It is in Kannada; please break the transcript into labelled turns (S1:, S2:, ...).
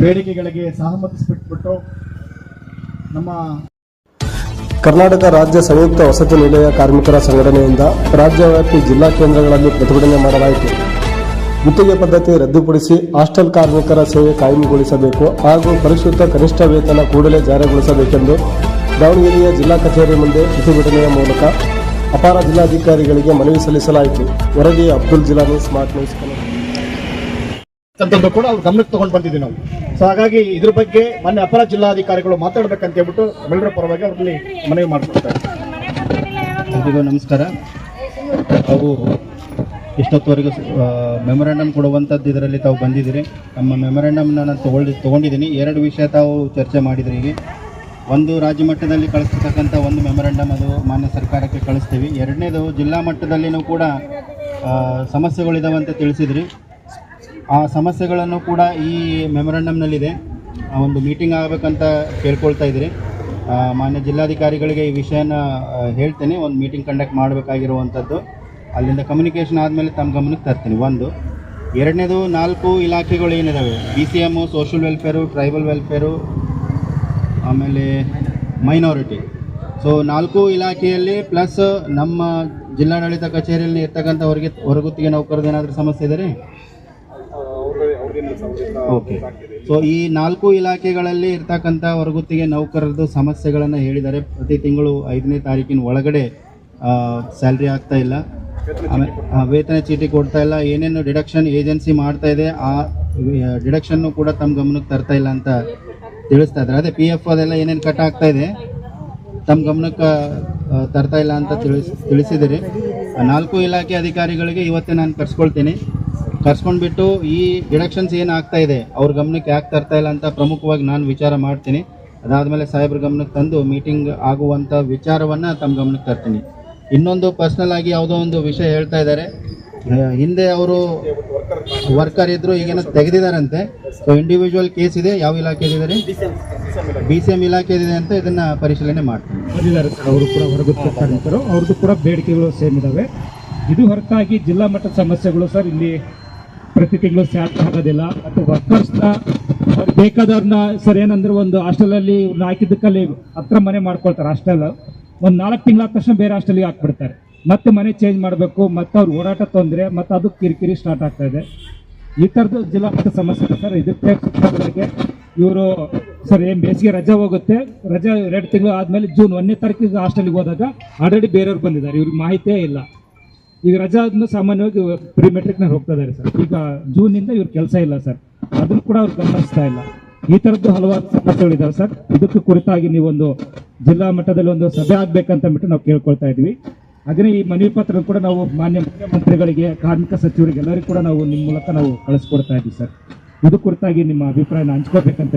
S1: ಬೇಡಿಕೆಗಳಿಗೆ ಸಹಮತಿಸಿಬಿಟ್ಟು ನಮ್ಮ
S2: ಕರ್ನಾಟಕ ರಾಜ್ಯ ಸಂಯುಕ್ತ ವಸತಿ ನಿಲಯ ಕಾರ್ಮಿಕರ ಸಂಘಟನೆಯಿಂದ ರಾಜ್ಯವ್ಯಾಪಿ ಜಿಲ್ಲಾ ಕೇಂದ್ರಗಳಲ್ಲಿ ಪ್ರತಿಭಟನೆ ಮಾಡಲಾಯಿತು. ಗುತ್ತಿಗೆ ಪದ್ಧತಿ ರದ್ದುಪಡಿಸಿ ಹಾಸ್ಟೆಲ್ ಕಾರ್ಮಿಕರ ಸೇವೆ ಕಾಯಂಗೊಳಿಸಬೇಕು ಹಾಗೂ ಪರಿಷ್ಕೃತ ಕನಿಷ್ಠ ವೇತನ ಕೂಡಲೇ ಜಾರಿಗೊಳಿಸಬೇಕೆಂದು ದಾವಣಗೆರೆಯ ಜಿಲ್ಲಾ ಕಚೇರಿ ಮುಂದೆ ಪ್ರತಿಭಟನೆಯ ಮೂಲಕ ಅಪರ ಜಿಲ್ಲಾಧಿಕಾರಿಗಳಿಗೆ ಮನವಿ ಸಲ್ಲಿಸಲಾಯಿತು. ವರದಿ ಅಬ್ದುಲ್ ಜಿಲಾನಿ, ಸ್ಮಾರ್ಟ್ ನ್ಯೂಸ್
S1: ಅಂತಂದು ಕೂಡ ಅವ್ರು ಗಮನಕ್ಕೆ ತಗೊಂಡು ಬಂದಿದ್ದೀವಿ ನಾವು. ಸೊ ಹಾಗಾಗಿ ಇದ್ರ ಬಗ್ಗೆ ಮೊನ್ನೆ ಅಪರ ಜಿಲ್ಲಾಧಿಕಾರಿಗಳು ಮಾತಾಡ್ಬೇಕಂತ ಹೇಳ್ಬಿಟ್ಟು ನಮ್ಮೆಲ್ಲರ ಪರವಾಗಿ ಅವರಲ್ಲಿ ಮನವಿ ಮಾಡ್ಕೊಡ್ತಾರೆ.
S3: ಎಲ್ರಿಗೂ ನಮಸ್ಕಾರ. ತಾವು ಇಷ್ಟೊತ್ತವರೆಗೂ ಮೆಮೊರಾಂಡಮ್ ಕೊಡುವಂಥದ್ದು ಇದರಲ್ಲಿ ತಾವು ಬಂದಿದ್ದೀರಿ. ನಮ್ಮ ಮೆಮೊರಾಂಡಮ್ನ ನಾನು ತೊಗೊಂಡಿದ್ದೀನಿ. 2 ವಿಷಯ ತಾವು ಚರ್ಚೆ ಮಾಡಿದ್ರಿ. ಈಗ ಒಂದು ರಾಜ್ಯ ಮಟ್ಟದಲ್ಲಿ ಕಳಿಸ್ತಕ್ಕಂಥ ಒಂದು ಮೆಮೊರಾಂಡಮ್, ಅದು ಮಾನ್ಯ ಸರ್ಕಾರಕ್ಕೆ ಕಳಿಸ್ತೀವಿ. 2ನೇದು ಜಿಲ್ಲಾ ಮಟ್ಟದಲ್ಲಿನೂ ಕೂಡ ಸಮಸ್ಯೆಗಳಿದಾವೆ ಅಂತ ತಿಳಿಸಿದ್ರಿ. ಆ ಸಮಸ್ಯೆಗಳನ್ನು ಕೂಡ ಈ ಮೆಮೊರಾಂಡಮ್ನಲ್ಲಿದೆ. ಒಂದು ಮೀಟಿಂಗ್ ಆಗಬೇಕಂತ ಕೇಳ್ಕೊಳ್ತಾ ಇದ್ರಿ. ಮಾನ್ಯ ಜಿಲ್ಲಾಧಿಕಾರಿಗಳಿಗೆ ಈ ವಿಷಯನ ಹೇಳ್ತೇನೆ. ಒಂದು ಮೀಟಿಂಗ್ ಕಂಡಕ್ಟ್ ಮಾಡಬೇಕಾಗಿರುವಂಥದ್ದು, ಅಲ್ಲಿಂದ ಕಮ್ಯುನಿಕೇಷನ್ ಆದಮೇಲೆ ತಮ್ಮ ಗಮನಕ್ಕೆ ತರ್ತೀನಿ. 1. 2ನೇದು 4 ಇಲಾಖೆಗಳು ಏನಿದ್ದಾವೆ, BCM, social welfare, tribal welfare, ಆಮೇಲೆ ಮೈನಾರಿಟಿ. ಸೊ 4 ಇಲಾಖೆಯಲ್ಲಿ ಪ್ಲಸ್ ನಮ್ಮ ಜಿಲ್ಲಾಡಳಿತ ಕಚೇರಿಯಲ್ಲಿ ಇರ್ತಕ್ಕಂಥ ಹೊರಗುತ್ತಿಗೆ ನೌಕರದ್ದು ಏನಾದರೂ ಸಮಸ್ಯೆ ಇದೆ ರೀ? ಓಕೆ. ಸೊ ಈ 4 ಇಲಾಖೆಗಳಲ್ಲಿ ಇರ್ತಕ್ಕಂಥ ಹೊರಗುತ್ತಿಗೆ ನೌಕರರದ್ದು ಸಮಸ್ಯೆಗಳನ್ನು ಹೇಳಿದ್ದಾರೆ. ಪ್ರತಿ ತಿಂಗಳು 5ನೇ ತಾರೀಕಿನ ಒಳಗಡೆ ಸ್ಯಾಲ್ರಿ ಆಗ್ತಾ ಇಲ್ಲ, ಆಮೇಲೆ ವೇತನ ಚೀಟಿ ಕೊಡ್ತಾ ಇಲ್ಲ, ಏನೇನು ಡಿಡಕ್ಷನ್ ಏಜೆನ್ಸಿ ಮಾಡ್ತಾ ಇದೆ ಆ ಡಿಡಕ್ಷನ್ನು ಕೂಡ ತಮ್ಮ ಗಮನಕ್ಕೆ ತರ್ತಾ ಇಲ್ಲ ಅಂತ ತಿಳಿಸ್ತಾ ಇದ್ದಾರೆ. ಅದೇ PF ಅದೆಲ್ಲ ಏನೇನು ಕಟ್ ಆಗ್ತಾ ಇದೆ ತಮ್ಮ ಗಮನಕ್ಕೆ ತರ್ತಾ ಇಲ್ಲ ಅಂತ ತಿಳಿಸಿದಿರಿ. 4 ಇಲಾಖೆ ಅಧಿಕಾರಿಗಳಿಗೆ ಇವತ್ತೇ ನಾನು ಕರ್ಸ್ಕೊಂಡ್ಬಿಟ್ಟು ಈ ಡಿಡಕ್ಷನ್ಸ್ ಏನು ಆಗ್ತಾ ಇದೆ ಅವ್ರ ಗಮನಕ್ಕೆ ಯಾಕೆ ತರ್ತಾ ಇಲ್ಲ ಅಂತ ಪ್ರಮುಖವಾಗಿ ನಾನು ವಿಚಾರ ಮಾಡ್ತೀನಿ. ಅದಾದಮೇಲೆ ಸಾಹೇಬ್ರ ಗಮನಕ್ಕೆ ತಂದು ಮೀಟಿಂಗ್ ಆಗುವಂಥ ವಿಚಾರವನ್ನು ತಮ್ಮ ಗಮನಕ್ಕೆ ತರ್ತೀನಿ. ಇನ್ನೊಂದು ಪರ್ಸ್ನಲ್ ಆಗಿ ಯಾವುದೋ ಒಂದು ವಿಷಯ ಹೇಳ್ತಾ ಇದ್ದಾರೆ. ಹಿಂದೆ ಅವರು ವರ್ಕರ್ ಇದ್ರು, ಈಗೇನೋ ತೆಗೆದಿದ್ದಾರಂತೆ. ಸೊ ಇಂಡಿವಿಜುವಲ್ ಕೇಸ್ ಇದೆ. ಯಾವ ಇಲಾಖೆದಿದ್ದಾರೆ? BCM ಇಲಾಖೆದಿದೆ ಅಂತ ಇದನ್ನು ಪರಿಶೀಲನೆ ಮಾಡ್ತೀನಿ.
S4: ಬಂದಿದ್ದಾರೆ ಸರ್. ಅವರು ಕೂಡ ಹೊರಗುತ್ತಿಗೆ ಕಾರ್ಮಿಕರು, ಅವ್ರದ್ದು ಕೂಡ ಬೇಡಿಕೆಗಳು ಸೇಮ್ ಇದ್ದಾವೆ. ಇದು ಹೊರತಾಗಿ ಜಿಲ್ಲಾ ಮಟ್ಟದ ಸಮಸ್ಯೆಗಳು ಸರ್. ಇಲ್ಲಿ ಪ್ರತಿ ತಿಂಗಳು ಸ್ಯಾಲ್ರಿ ಆಗೋದಿಲ್ಲ, ಮತ್ತು ವರ್ಕರ್ಸ್ನ ಅವ್ರಿಗೆ ಬೇಕಾದವ್ರನ್ನ ಸರ್ ಏನಂದ್ರೆ ಒಂದು ಹಾಸ್ಟೆಲಲ್ಲಿ ಹಾಕಿದ್ದಕ್ಕಲ್ಲಿ ಹತ್ರ ಮನೆ ಮಾಡ್ಕೊಳ್ತಾರೆ. ಹಾಸ್ಟೆಲ್ ಒಂದು 4 ತಿಂಗಳಾದ ತಕ್ಷಣ ಬೇರೆ ಹಾಸ್ಟೆಲ್ಗೆ ಹಾಕ್ಬಿಡ್ತಾರೆ. ಮತ್ತೆ ಮನೆ ಚೇಂಜ್ ಮಾಡಬೇಕು, ಮತ್ತು ಅವ್ರ ಓಡಾಟ ತೊಂದರೆ, ಮತ್ತು ಅದು ಕಿರಿಕಿರಿ ಸ್ಟಾರ್ಟ್ ಆಗ್ತಾ ಇದೆ. ಈ ಥರದ್ದು ಜಿಲ್ಲಾ ಮಟ್ಟದ ಸಮಸ್ಯೆ ಸರ್. ಇದಕ್ಕೆ ಇವರು ಸರ್ ಏನು ಬೇಸಿಗೆ ರಜೆ ಹೋಗುತ್ತೆ, ರಜೆ 2 ತಿಂಗಳು ಆದಮೇಲೆ ಜೂನ್ 1ನೇ ತಾರೀಕಿಗೆ ಹಾಸ್ಟೆಲ್ಗೆ ಹೋದಾಗ ಆಲ್ರೆಡಿ ಬೇರೆಯವ್ರು ಬಂದಿದ್ದಾರೆ, ಇವ್ರಿಗೆ ಮಾಹಿತಿಯೇ ಇಲ್ಲ. ಈಗ ರಜಾ ಆದ್ಮೇಲೆ ಸಾಮಾನ್ಯವಾಗಿ ಪ್ರೀ ಮೆಟ್ರಿಕ್ನಲ್ಲಿ ಹೋಗ್ತಾ ಇದ್ದಾರೆ ಸರ್. ಈಗ ಜೂನಿಂದ ಇವ್ರ ಕೆಲಸ ಇಲ್ಲ ಸರ್, ಅದನ್ನು ಕೂಡ ಅವ್ರು ಗಮನಿಸ್ತಾ ಇಲ್ಲ. ಈ ಥರದ್ದು ಹಲವಾರು ಸಮಸ್ಯೆಗಳಿದ್ದಾವೆ ಸರ್. ಇದಕ್ಕೆ ಕುರಿತಾಗಿ ನೀವೊಂದು ಜಿಲ್ಲಾ ಮಟ್ಟದಲ್ಲಿ ಒಂದು ಸಭೆ ಆಗಬೇಕಂತ ನಾವು ಕೇಳ್ಕೊಳ್ತಾ ಇದ್ವಿ. ಹಾಗೆ ಈ ಮನವಿ ಪತ್ರ ಕೂಡ ನಾವು ಮಾನ್ಯ ಮುಖ್ಯಮಂತ್ರಿಗಳಿಗೆ, ಕಾರ್ಮಿಕ ಸಚಿವರಿಗೆ ಎಲ್ಲರಿಗೂ ಕೂಡ ನಾವು ನಿಮ್ಮ ಮೂಲಕ ನಾವು ಕಳಿಸ್ಕೊಡ್ತಾ ಇದ್ವಿ ಸರ್. ಇದು ಕುರಿತಾಗಿ ನಿಮ್ಮ ಅಭಿಪ್ರಾಯನ ಹಂಚ್ಕೋಬೇಕಂತ